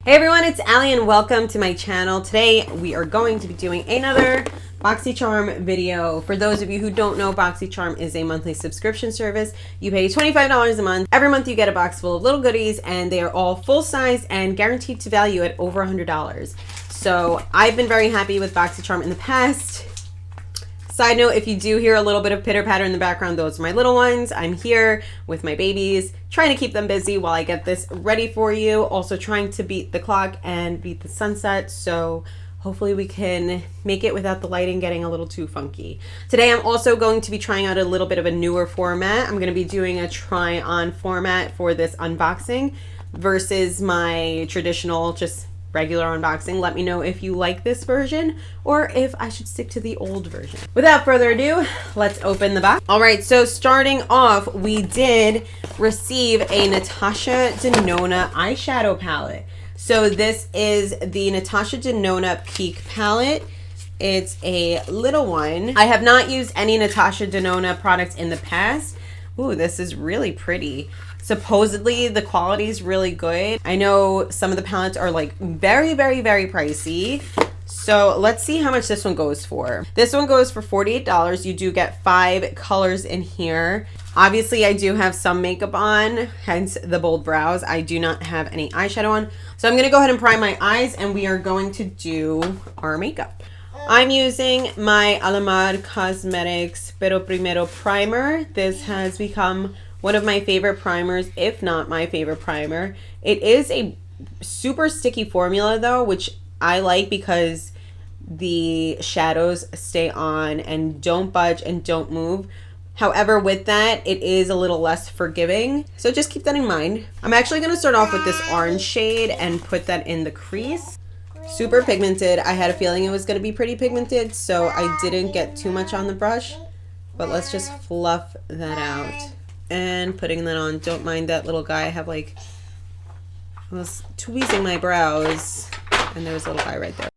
Hey everyone, it's Allie and welcome to my channel. Today we are going to be doing another Boxycharm video. For those of you who don't know, Boxycharm is a monthly subscription service. You pay $25 a month. Every month you get a box full of little goodies and they are all full size and guaranteed to value at over $100. So I've been very happy with Boxycharm in the past. Side note, if you do hear a little bit of pitter patter in the background, those are my little ones. I'm here with my babies, trying to keep them busy while I get this ready for you. Also trying to beat the clock and beat the sunset. So hopefully we can make it without the lighting getting a little too funky. Today I'm also going to be trying out a little bit of a newer format. I'm going to be doing a try on format for this unboxing versus my traditional just regular unboxing. Let me know if you like this version or if I should stick to the old version. Without further ado, let's open the box. All right, so starting off, we did receive a Natasha Denona eyeshadow palette. So this is the Natasha Denona Peak palette. It's a little one. I have not used any Natasha Denona products in the past. Ooh, this is really pretty. Supposedly the quality is really good. I know some of the palettes are like very pricey. So let's see how much this one goes for. This one goes for $48. You do get 5 colors in here. Obviously I do have some makeup on, hence the bold brows. I do not have any eyeshadow on. So I'm gonna go ahead and prime my eyes and we are going to do our makeup. I'm using my Alamar Cosmetics Pero Primero primer. This has become one of my favorite primers, if not my favorite primer. It is a super sticky formula though, which I like because the shadows stay on and don't budge and don't move. However, with that, it is a little less forgiving. So just keep that in mind. I'm actually gonna start off with this orange shade and put that in the crease. Super pigmented. I had a feeling it was gonna be pretty pigmented, so I didn't get too much on the brush, but let's just fluff that out. And putting that on. Don't mind that little guy. I have like, I was tweezing my brows and there was a little guy right there.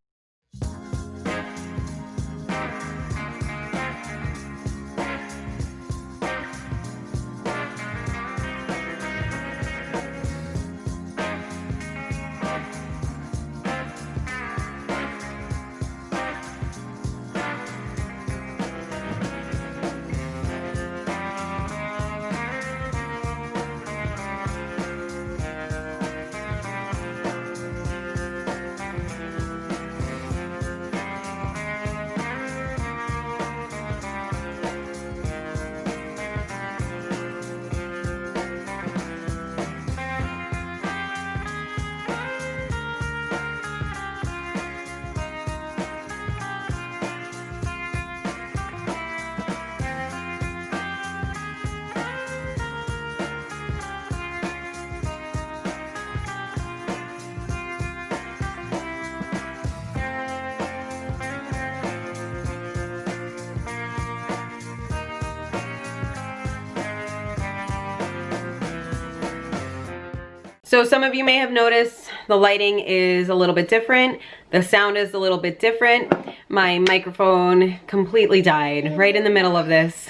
So some of you may have noticed the lighting is a little bit different. The sound is a little bit different. My microphone completely died right in the middle of this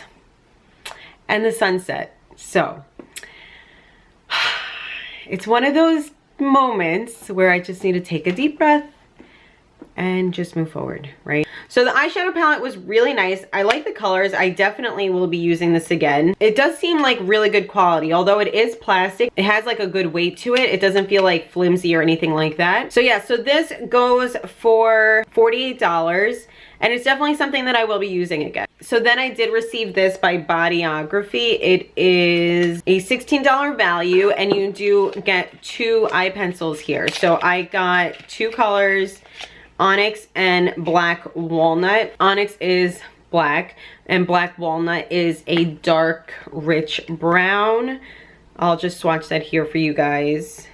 and the sunset. So it's one of those moments where I just need to take a deep breath and just move forward, right? So the eyeshadow palette was really nice. I like the colors. I definitely will be using this again. It does seem like really good quality, although it is plastic. It has like a good weight to it. It doesn't feel like flimsy or anything like that. So yeah, so this goes for $48 and it's definitely something that I will be using again. So then I did receive this by Bodyography. It is a $16 value and you do get 2 eye pencils here. So I got 2 colors, Onyx and Black Walnut. Onyx is black and Black Walnut is a dark, rich brown. I'll just swatch that here for you guys.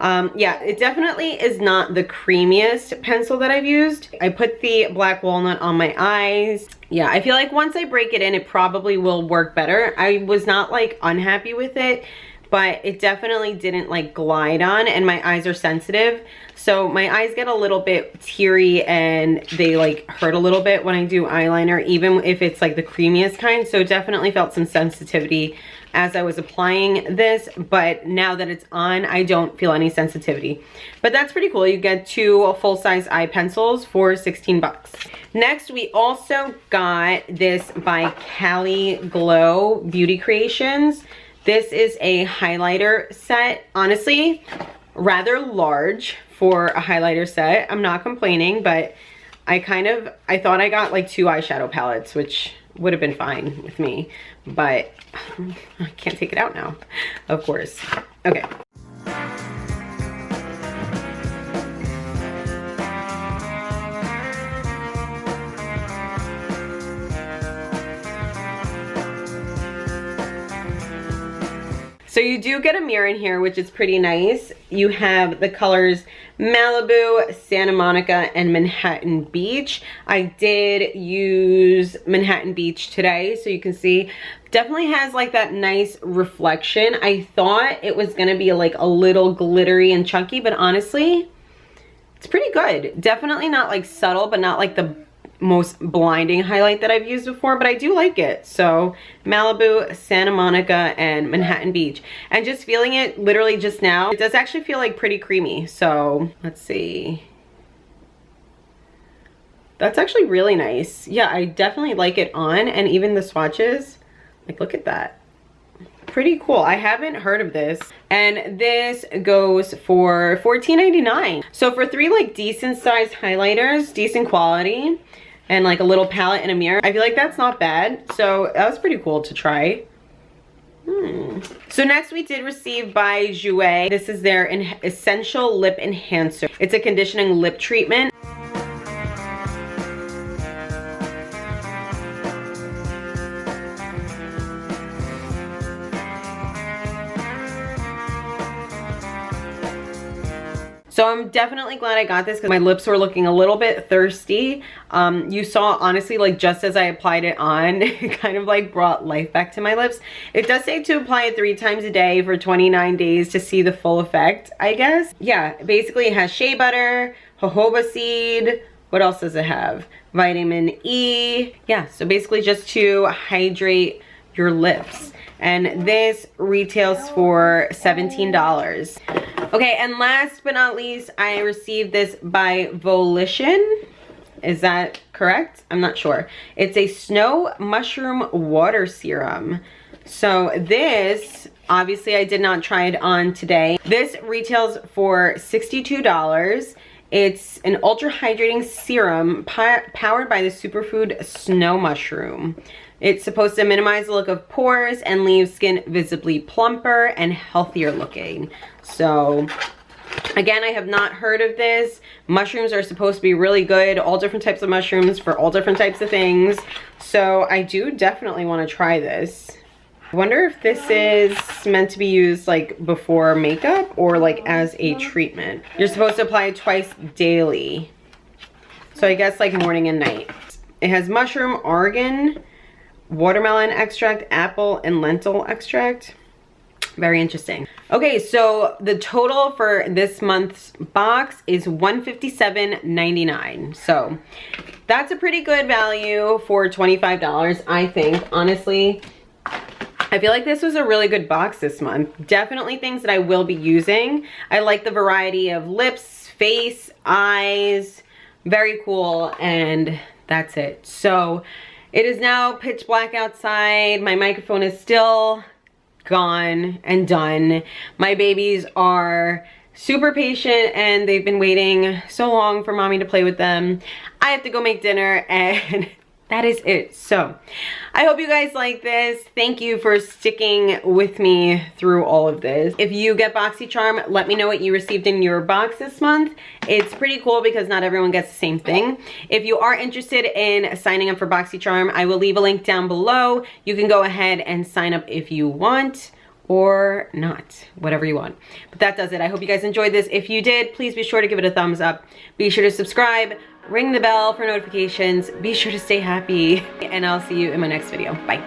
Yeah, it definitely is not the creamiest pencil that I've used. I put the Black Walnut on my eyes. Yeah, I feel like once I break it in, it probably will work better. I was not like unhappy with it, but it definitely didn't like glide on, and my eyes are sensitive. So my eyes get a little bit teary and they like hurt a little bit when I do eyeliner, even if it's like the creamiest kind. So definitely felt some sensitivity as I was applying this, but now that it's on, I don't feel any sensitivity. But that's pretty cool. You get 2 full-size eye pencils for 16 bucks. Next, we also got this by Cali Glow Beauty Creations. This is a highlighter set. Honestly, rather large for a highlighter set. I'm not complaining, but I thought I got like 2 eyeshadow palettes, which would have been fine with me, but I can't take it out now, of course. Okay. So you do get a mirror in here, which is pretty nice. You have the colors Malibu, Santa Monica, and Manhattan Beach. I did use Manhattan Beach today, so you can see definitely has like that nice reflection. I thought it was gonna be like a little glittery and chunky, but honestly, it's pretty good. Definitely not like subtle, but not like the most blinding highlight that I've used before, but I do like it. So Malibu, Santa Monica, and Manhattan Beach. And just feeling it literally just now, it does actually feel like pretty creamy. So let's see. That's actually really nice. Yeah, I definitely like it on, and even the swatches, like look at that. Pretty cool. I haven't heard of this, and this goes for $14.99. So for 3 like decent sized highlighters, decent quality, and like a little palette and a mirror, I feel like that's not bad. So that was pretty cool to try. So next we did receive by Jouer. This is their Essential Lip Enhancer. It's a conditioning lip treatment. So I'm definitely glad I got this because my lips were looking a little bit thirsty. You saw, honestly, like just as I applied it on, it kind of like brought life back to my lips. It does say to apply it 3 times a day for 29 days to see the full effect, I guess. Yeah, basically it has shea butter, jojoba seed. What else does it have? Vitamin E. Yeah, so basically just to hydrate your lips. And this retails for $17. Okay, and last but not least, I received this by Volition. Is that correct? I'm not sure. It's a Snow Mushroom Water Serum. So this, obviously I did not try it on today. This retails for $62. It's an ultra hydrating serum powered by the superfood snow mushroom. It's supposed to minimize the look of pores and leave skin visibly plumper and healthier looking. So again, I have not heard of this. Mushrooms are supposed to be really good, all different types of mushrooms for all different types of things. So I do definitely want to try this. I wonder if this is meant to be used like before makeup or like as a treatment. You're supposed to apply it twice daily. So I guess like morning and night. It has mushroom, argan, watermelon extract, apple, and lentil extract. Very interesting. Okay, so the total for this month's box is $157.99. So that's a pretty good value for $25, I think, honestly. I feel like this was a really good box this month. Definitely things that I will be using. I like the variety of lips, face, eyes. Very cool, and that's it. So it is now pitch black outside. My microphone is still gone and done. My babies are super patient and they've been waiting so long for mommy to play with them. I have to go make dinner, and that is it. So I hope you guys like this. Thank you for sticking with me through all of this. If you get Boxycharm, let me know what you received in your box this month. It's pretty cool because not everyone gets the same thing. If you are interested in signing up for Boxycharm, I will leave a link down below. You can go ahead and sign up if you want, or not, whatever you want. But that does it. I hope you guys enjoyed this. If you did, please be sure to give it a thumbs up. Be sure to subscribe, ring the bell for notifications. Be sure to stay happy, and I'll see you in my next video. Bye.